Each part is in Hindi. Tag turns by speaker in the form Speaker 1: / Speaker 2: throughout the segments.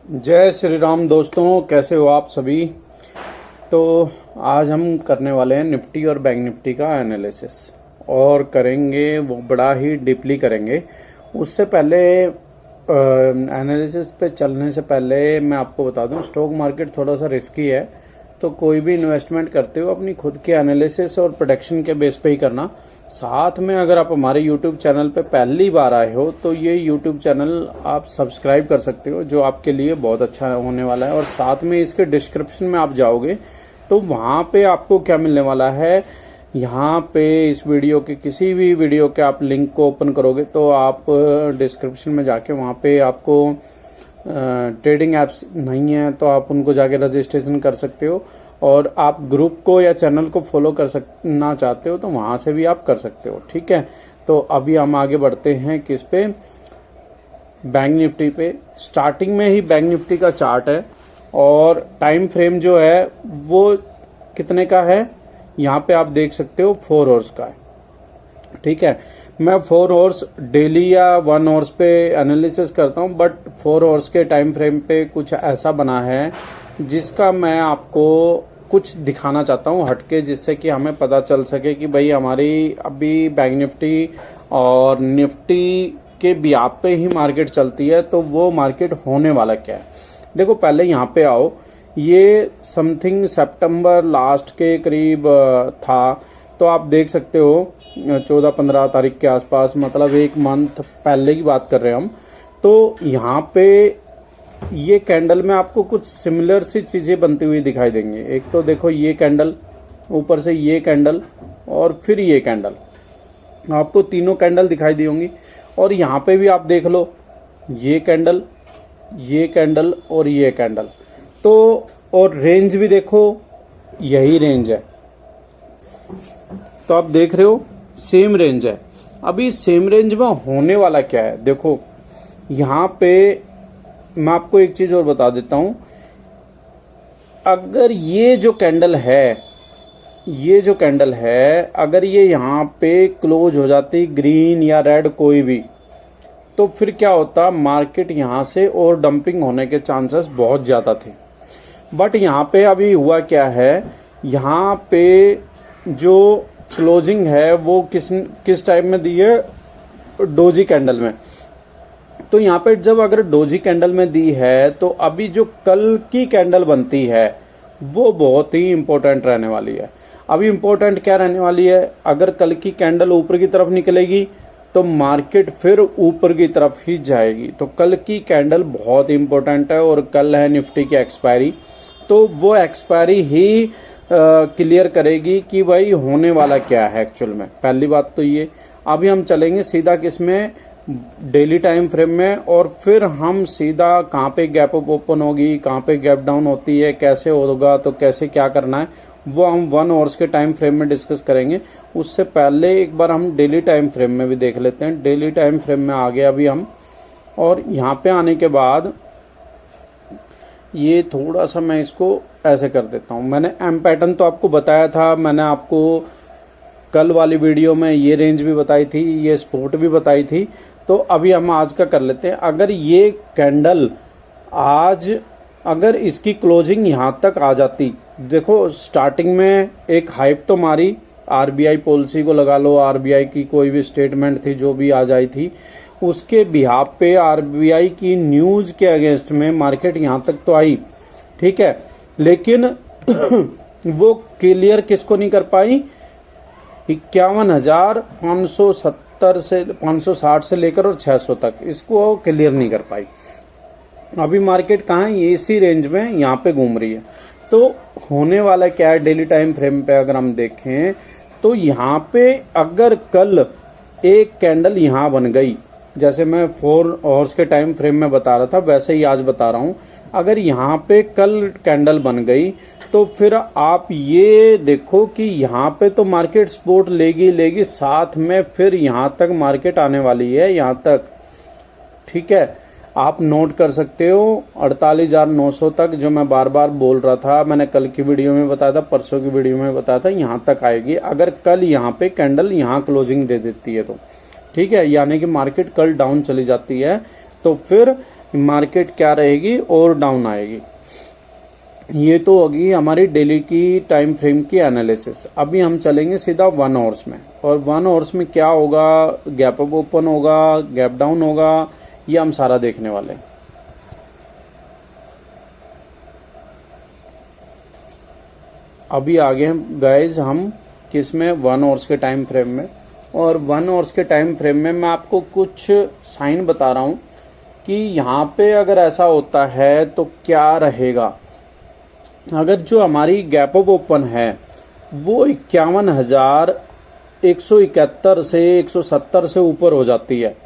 Speaker 1: जय श्री राम दोस्तों, कैसे हो आप सभी। तो आज हम करने वाले हैं निफ्टी और बैंक निफ्टी का एनालिसिस और करेंगे वो बड़ा ही डीपली करेंगे। उससे पहले एनालिसिस पे चलने से पहले मैं आपको बता दूं, स्टॉक मार्केट थोड़ा सा रिस्की है, तो कोई भी इन्वेस्टमेंट करते हो अपनी खुद के एनालिसिस और प्रोडक्शन के बेस पे ही करना। साथ में अगर आप हमारे YouTube चैनल पे पहली बार आए हो तो ये YouTube चैनल आप सब्सक्राइब कर सकते हो, जो आपके लिए बहुत अच्छा होने वाला है। और साथ में इसके डिस्क्रिप्शन में आप जाओगे तो वहां पे आपको क्या मिलने वाला है, यहाँ पे इस वीडियो के किसी भी वीडियो के आप लिंक को ओपन करोगे तो आप डिस्क्रिप्शन में जाके वहां पे आपको ट्रेडिंग एप्स नहीं है तो आप उनको जाके रजिस्ट्रेशन कर सकते हो। और आप ग्रुप को या चैनल को फॉलो करना चाहते हो तो वहां से भी आप कर सकते हो। ठीक है, तो अभी हम आगे बढ़ते हैं किस पे, बैंक निफ्टी पे। स्टार्टिंग में ही बैंक निफ्टी का चार्ट है और टाइम फ्रेम जो है वो कितने का है, यहाँ पे आप देख सकते हो 4 आवर्स का है। ठीक है, मैं 4 आवर्स डेली या 1 आवर्स पे एनालिसिस करता हूँ, बट 4 आवर्स के टाइम फ्रेम पे कुछ ऐसा बना है जिसका मैं आपको कुछ दिखाना चाहता हूँ हटके, जिससे कि हमें पता चल सके कि भाई हमारी अभी बैंक निफ्टी और निफ्टी के ब्याज पे ही मार्केट चलती है तो वो मार्केट होने वाला क्या है। देखो पहले यहाँ पे आओ, ये समथिंग सितंबर लास्ट के करीब था, तो आप देख सकते हो 14-15 तारीख के आसपास, मतलब 1 मंथ पहले की बात कर रहे हैं हम। तो यहाँ पे ये कैंडल में आपको कुछ सिमिलर सी चीजें बनती हुई दिखाई देंगी। एक तो देखो ये कैंडल, ऊपर से ये कैंडल और फिर ये कैंडल, आपको तीनों कैंडल दिखाई दी होंगी। और यहाँ पे भी आप देख लो, ये कैंडल, ये कैंडल और ये कैंडल। तो और रेंज भी देखो, यही रेंज है, तो आप देख रहे हो सेम रेंज है। अभी सेम रेंज में होने वाला क्या है, देखो यहाँ पे मैं आपको एक चीज और बता देता हूं। अगर ये जो कैंडल है, ये जो कैंडल है, अगर ये यहाँ पे क्लोज हो जाती ग्रीन या रेड कोई भी, तो फिर क्या होता, मार्केट यहाँ से और डंपिंग होने के चांसेस बहुत ज्यादा थे। बट यहाँ पे अभी हुआ क्या है, यहाँ पे जो क्लोजिंग है वो किस टाइप में दी है, डोजी कैंडल में। तो यहाँ पे जब अगर डोजी कैंडल में दी है तो अभी जो कल की कैंडल बनती है वो बहुत ही इंपॉर्टेंट रहने वाली है। अभी इंपॉर्टेंट क्या रहने वाली है, अगर कल की कैंडल ऊपर की तरफ निकलेगी तो मार्केट फिर ऊपर की तरफ ही जाएगी। तो कल की कैंडल बहुत इंपॉर्टेंट है और कल है निफ्टी की एक्सपायरी, तो वो एक्सपायरी ही क्लियर करेगी कि भाई होने वाला क्या है एक्चुअल में। पहली बात तो ये। अभी हम चलेंगे सीधा किसमें, डेली टाइम फ्रेम में, और फिर हम सीधा कहाँ पे गैप अप ओपन होगी, कहाँ पे गैप डाउन होती है, कैसे होगा, तो कैसे क्या करना है, वो हम 1 आवर्स के टाइम फ्रेम में डिस्कस करेंगे। उससे पहले एक बार हम डेली टाइम फ्रेम में भी देख लेते हैं। डेली टाइम फ्रेम में आ गए अभी हम, और यहाँ पे आने के बाद ये थोड़ा सा मैं इसको ऐसे कर देता हूँ। मैंने एम पैटर्न तो आपको बताया था, मैंने आपको कल वाली वीडियो में ये रेंज भी बताई थी, ये सपोर्ट भी बताई थी। तो अभी हम आज का कर लेते हैं। अगर ये कैंडल आज, अगर इसकी क्लोजिंग यहाँ तक आ जाती, देखो स्टार्टिंग में एक हाइप तो मारी, आरबीआई पॉलिसी को लगा लो, आरबीआई की कोई भी स्टेटमेंट थी जो भी आ जाई थी, उसके बिहाफ पे आरबीआई की न्यूज के अगेंस्ट में मार्केट यहाँ तक तो आई। ठीक है, लेकिन वो क्लियर किसको नहीं कर पाई, 51,570 से 560 से लेकर और 600 तक, इसको क्लियर नहीं कर पाई। अभी मार्केट कहाँ है, ये इसी रेंज में यहाँ पे घूम रही है। तो होने वाला क्या है, डेली टाइम फ्रेम पे अगर हम देखें तो यहाँ पे अगर कल एक कैंडल यहाँ बन गई, जैसे मैं 4 आवर्स के टाइम फ्रेम में बता रहा था वैसे ही आज बता रहा हूँ, अगर यहाँ पे कल कैंडल बन गई तो फिर आप ये देखो कि यहाँ पे तो मार्केट सपोर्ट लेगी, साथ में फिर यहाँ तक मार्केट आने वाली है, यहाँ तक। ठीक है, आप नोट कर सकते हो 48,900 तक, जो मैं बार बार बोल रहा था, मैंने कल की वीडियो में बताया था, परसों की वीडियो में बताया था, यहाँ तक आएगी अगर कल यहाँ पे कैंडल यहाँ क्लोजिंग दे देती है तो। ठीक है, यानी कि मार्केट कल डाउन चली जाती है तो फिर मार्केट क्या रहेगी और डाउन आएगी। ये तो होगी हमारी डेली की टाइम फ्रेम की एनालिसिस। अभी हम चलेंगे सीधा 1 आवर्स में, और 1 आवर्स में क्या होगा, गैप अप ओपन होगा, गैप डाउन होगा, ये हम सारा देखने वाले हैं। अभी आगे हम गाइज हम किस में, 1 आवर्स के टाइम फ्रेम में। और 1 आवर्स के टाइम फ्रेम में मैं आपको कुछ साइन बता रहा हूं कि यहाँ पे अगर ऐसा होता है तो क्या रहेगा। अगर जो हमारी गैप अप ओपन है वो 51,171 से 170 से ऊपर हो जाती है,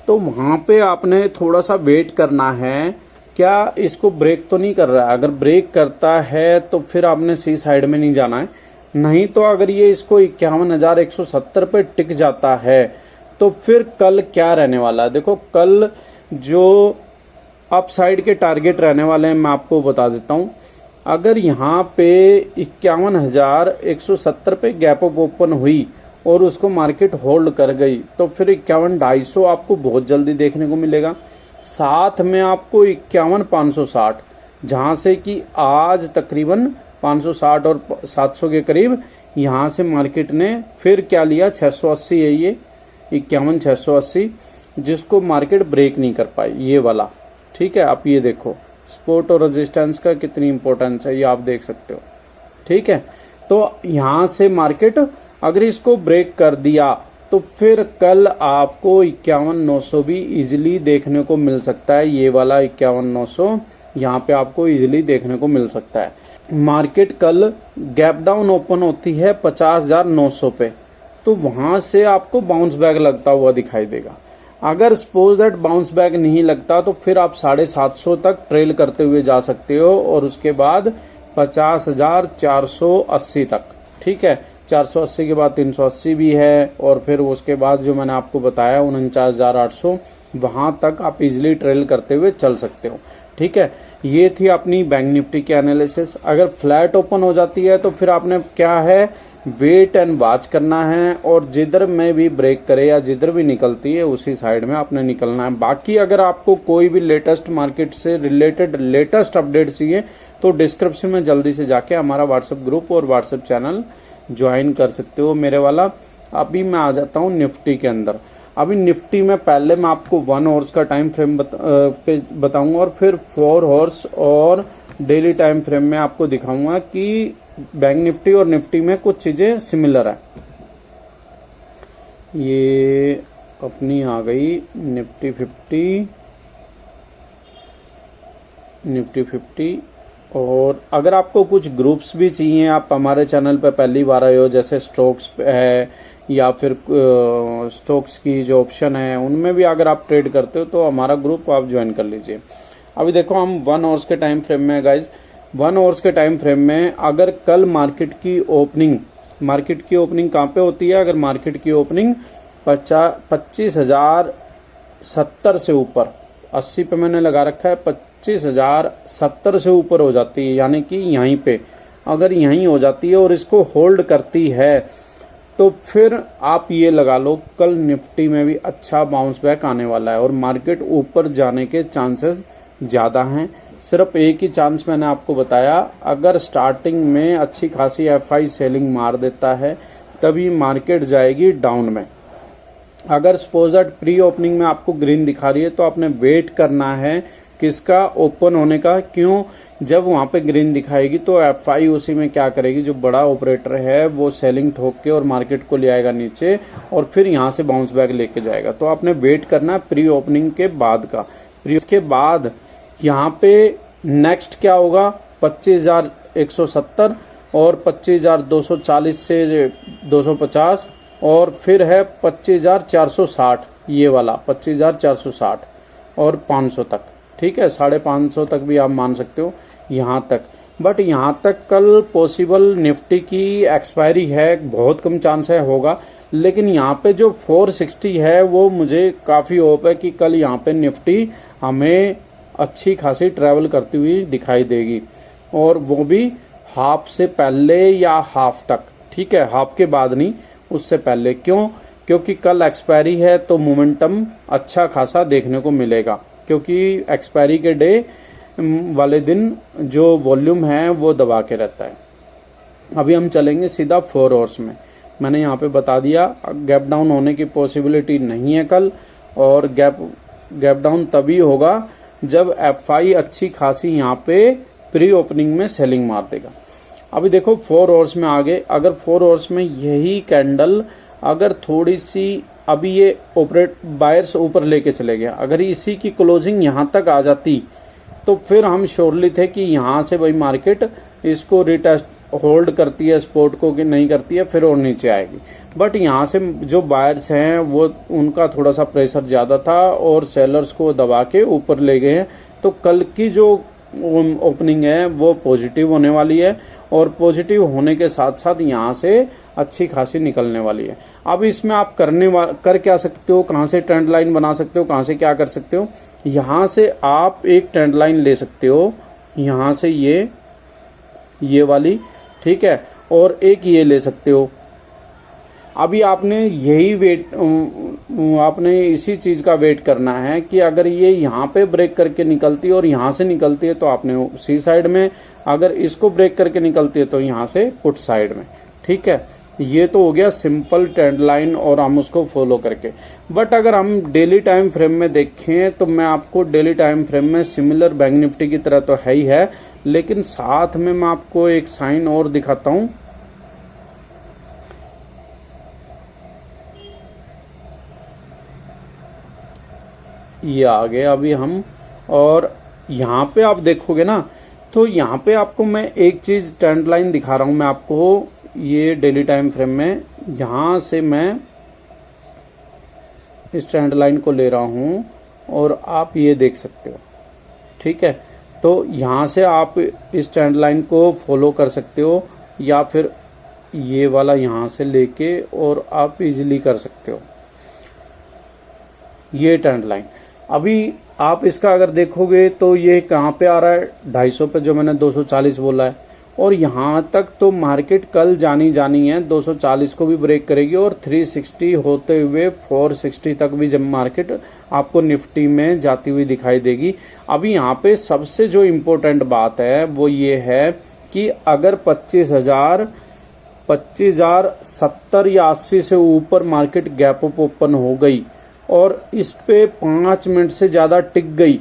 Speaker 1: तो वहां पे आपने थोड़ा सा वेट करना है, क्या इसको ब्रेक तो नहीं कर रहा है। अगर ब्रेक करता है तो फिर आपने सी साइड में नहीं जाना है, नहीं तो अगर ये इसको 51,170 पे टिक जाता है तो फिर कल क्या रहने वाला है। देखो कल जो अप साइड के टारगेट रहने वाले हैं मैं आपको बता देता हूं। अगर यहाँ पे 51,170 पे गैप अप ओपन हुई और उसको मार्केट होल्ड कर गई तो फिर 51,250 आपको बहुत जल्दी देखने को मिलेगा। साथ में आपको 51,560, जहां से कि आज तकरीबन 560 और 700 के करीब यहां से मार्केट ने फिर क्या लिया, 680 है ये 51,680, जिसको मार्केट ब्रेक नहीं कर पाई, ये वाला। ठीक है, आप ये देखो सपोर्ट और रेजिस्टेंस का कितनी इंपॉर्टेंस है, ये आप देख सकते हो। ठीक है, तो यहां से मार्केट अगर इसको ब्रेक कर दिया तो फिर कल आपको 51,900 भी इजीली देखने को मिल सकता है। ये वाला 51,900 यहाँ पे आपको इजीली देखने को मिल सकता है। मार्केट कल गैप डाउन ओपन होती है 50,900 पे, तो वहां से आपको बाउंस बैक लगता हुआ दिखाई देगा। अगर सपोज दैट बाउंस बैक नहीं लगता तो फिर आप 750 तक ट्रेल करते हुए जा सकते हो, और उसके बाद 50,480 तक। ठीक है, 480 के बाद 380 भी है, और फिर उसके बाद जो मैंने आपको बताया 49,800, वहां तक आप इजिली ट्रेल करते हुए चल सकते हो। ठीक है, ये थी अपनी बैंक निफ्टी की एनालिसिस। अगर फ्लैट ओपन हो जाती है तो फिर आपने क्या है, वेट एंड वॉच करना है, और जिधर में भी ब्रेक करे या जिधर भी निकलती है उसी साइड में आपने निकलना है। बाकी अगर आपको कोई भी लेटेस्ट मार्केट से रिलेटेड लेटेस्ट अपडेट चाहिए तो डिस्क्रिप्शन में जल्दी से जाके हमारा व्हाट्सएप ग्रुप और व्हाट्सएप चैनल ज्वाइन कर सकते हो मेरे वाला। अभी मैं आ जाता हूँ निफ्टी के अंदर। अभी निफ्टी में पहले मैं आपको 1 आवर्स का टाइम फ्रेम बताऊंगा, और फिर 4 आवर्स और डेली टाइम फ्रेम में आपको दिखाऊंगा कि बैंक निफ्टी और निफ्टी में कुछ चीजें सिमिलर है। ये अपनी आ गई निफ्टी 50। और अगर आपको कुछ ग्रुप्स भी चाहिए, आप हमारे चैनल पर पहली बार आए हो, जैसे स्टॉक्स है या फिर स्टॉक्स की जो ऑप्शन है उनमें भी अगर आप ट्रेड करते हो तो हमारा ग्रुप आप ज्वाइन कर लीजिए। अभी देखो हम 1 आवर्स के टाइम फ्रेम में गाइज, 1 आवर्स के टाइम फ्रेम में अगर कल मार्केट की ओपनिंग कहाँ पे होती है, अगर मार्केट की ओपनिंग 25,070 से ऊपर, 80 पे मैंने लगा रखा है, 25,070 से ऊपर हो जाती है, यानी कि यहीं पे अगर यहीं हो जाती है और इसको होल्ड करती है तो फिर आप ये लगा लो कल निफ्टी में भी अच्छा बाउंस बैक आने वाला है और मार्केट ऊपर जाने के चांसेस ज़्यादा हैं। सिर्फ एक ही चांस मैंने आपको बताया, अगर स्टार्टिंग में अच्छी खासी एफआई सेलिंग मार देता है तभी मार्केट जाएगी डाउन में। अगर सपोज दैट प्री ओपनिंग में आपको ग्रीन दिखा रही है तो आपने वेट करना है किसका, ओपन होने का। क्यों, जब वहां पे ग्रीन दिखाएगी तो एफआई उसी में क्या करेगी, जो बड़ा ऑपरेटर है वो सेलिंग ठोक के और मार्केट को ले आएगा नीचे और फिर यहां से बाउंस बैक लेके जाएगा। तो आपने वेट करना है प्री ओपनिंग के बाद का। इसके बाद यहाँ पे नेक्स्ट क्या होगा, 25,170 और 25,240 से 250, और फिर है 25,460, ये वाला 25,460 और 500 तक। ठीक है, 550 तक भी आप मान सकते हो यहाँ तक। बट यहाँ तक कल पॉसिबल निफ्टी की एक्सपायरी है, बहुत कम चांस है होगा, लेकिन यहाँ पे जो 460 है वो मुझे काफ़ी होप है कि कल यहाँ पे निफ्टी हमें अच्छी खासी ट्रैवल करती हुई दिखाई देगी, और वो भी हाफ से पहले या हाफ तक। ठीक है, हाफ के बाद नहीं, उससे पहले। क्यों, क्योंकि कल एक्सपायरी है तो मोमेंटम अच्छा खासा देखने को मिलेगा। क्योंकि एक्सपायरी के डे वाले दिन जो वॉल्यूम है वो दबा के रहता है। अभी हम चलेंगे सीधा 4 आवर्स में। मैंने यहाँ पे बता दिया गैप डाउन होने की पॉसिबिलिटी नहीं है कल, और गैप डाउन तभी होगा जब एफआई अच्छी खासी यहाँ पे प्री ओपनिंग में सेलिंग मार देगा। अभी देखो 4 आवर्स में आगे, अगर 4 आवर्स में यही कैंडल अगर थोड़ी सी, अभी ये बायर्स ऊपर लेके चले गया, अगर इसी की क्लोजिंग यहाँ तक आ जाती तो फिर हम श्योरली थे कि यहाँ से भाई मार्केट इसको रिटेस्ट होल्ड करती है सपोर्ट को कि नहीं करती है, फिर और नीचे आएगी। बट यहाँ से जो बायर्स हैं वो उनका थोड़ा सा प्रेशर ज़्यादा था और सेलर्स को दबा के ऊपर ले गए हैं। तो कल की जो ओपनिंग है वो पॉजिटिव होने वाली है, और पॉजिटिव होने के साथ साथ यहाँ से अच्छी खासी निकलने वाली है। अब इसमें आप कर क्या सकते हो, कहाँ से ट्रेंड लाइन बना सकते हो, कहाँ से क्या कर सकते हो। यहाँ से आप एक ट्रेंड लाइन ले सकते हो, यहाँ से ये वाली, ठीक है, और एक ये ले सकते हो। अभी आपने आपने इसी चीज का वेट करना है कि अगर ये यहाँ पे ब्रेक करके निकलती है और यहाँ से निकलती है तो आपने सी साइड में, अगर इसको ब्रेक करके निकलती है तो यहाँ से पुट साइड में, ठीक है। ये तो हो गया सिंपल ट्रेंड लाइन और हम उसको फॉलो करके। बट अगर हम डेली टाइम फ्रेम में देखें तो मैं आपको डेली टाइम फ्रेम में सिमिलर बैंक निफ्टी की तरह तो है ही है, लेकिन साथ में मैं आपको एक साइन और दिखाता हूं। ये आ गए अभी हम, और यहाँ पे आप देखोगे ना तो यहाँ पे आपको मैं एक चीज ट्रेंड लाइन दिखा रहा हूं मैं आपको, ये डेली टाइम फ्रेम में यहां से मैं इस ट्रेंड लाइन को ले रहा हूं और आप ये देख सकते हो, ठीक है। तो यहां से आप इस ट्रेंड लाइन को फॉलो कर सकते हो, या फिर ये वाला यहां से लेके और आप इजीली कर सकते हो ये ट्रेंड लाइन। अभी आप इसका अगर देखोगे तो ये कहाँ पे आ रहा है, 250 पे, जो मैंने 240 बोला है, और यहाँ तक तो मार्केट कल जानी है, 240 को भी ब्रेक करेगी और 360 होते हुए 460 तक भी जब मार्केट आपको निफ्टी में जाती हुई दिखाई देगी। अभी यहाँ पे सबसे जो इम्पोर्टेंट बात है वो ये है कि अगर 25,070 या 80 से ऊपर मार्केट गैप अप ओपन हो गई और इस पे 5 मिनट से ज्यादा टिक गई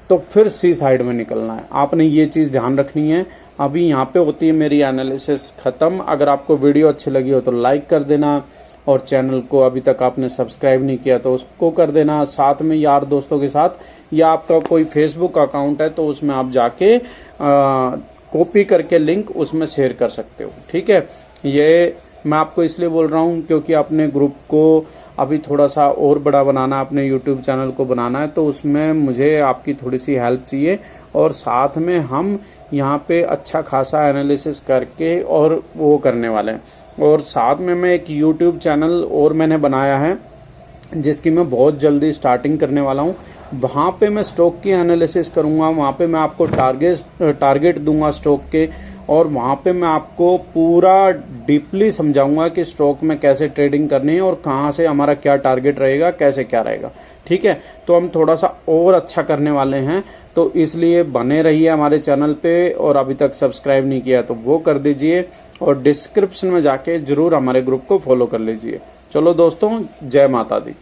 Speaker 1: तो फिर सी साइड में निकलना है। आपने ये चीज ध्यान रखनी है। अभी यहाँ पे होती है मेरी एनालिसिस खत्म। अगर आपको वीडियो अच्छी लगी हो तो लाइक कर देना, और चैनल को अभी तक आपने सब्सक्राइब नहीं किया तो उसको कर देना। साथ में यार दोस्तों के साथ, या आपका कोई फेसबुक अकाउंट है तो उसमें आप जाके कॉपी करके लिंक उसमें शेयर कर सकते हो, ठीक है। ये मैं आपको इसलिए बोल रहा हूँ क्योंकि अपने ग्रुप को अभी थोड़ा सा और बड़ा बनाना, अपने YouTube चैनल को बनाना है, तो उसमें मुझे आपकी थोड़ी सी हेल्प चाहिए। और साथ में हम यहाँ पे अच्छा खासा एनालिसिस करके और वो करने वाले हैं। और साथ में मैं एक YouTube चैनल और मैंने बनाया है जिसकी मैं बहुत जल्दी स्टार्टिंग करने वाला हूँ। वहाँ पे मैं स्टॉक की एनालिसिस करूँगा, वहाँ पे मैं आपको टारगेट दूंगा स्टॉक के, और वहाँ पे मैं आपको पूरा डीपली समझाऊंगा कि स्टॉक में कैसे ट्रेडिंग करनी है और कहाँ से हमारा क्या टारगेट रहेगा, कैसे क्या रहेगा, ठीक है। तो हम थोड़ा सा और अच्छा करने वाले हैं, तो इसलिए बने रहिए हमारे चैनल पे। और अभी तक सब्सक्राइब नहीं किया तो वो कर दीजिए, और डिस्क्रिप्शन में जाके जरूर हमारे ग्रुप को फॉलो कर लीजिए। चलो दोस्तों, जय माता दी।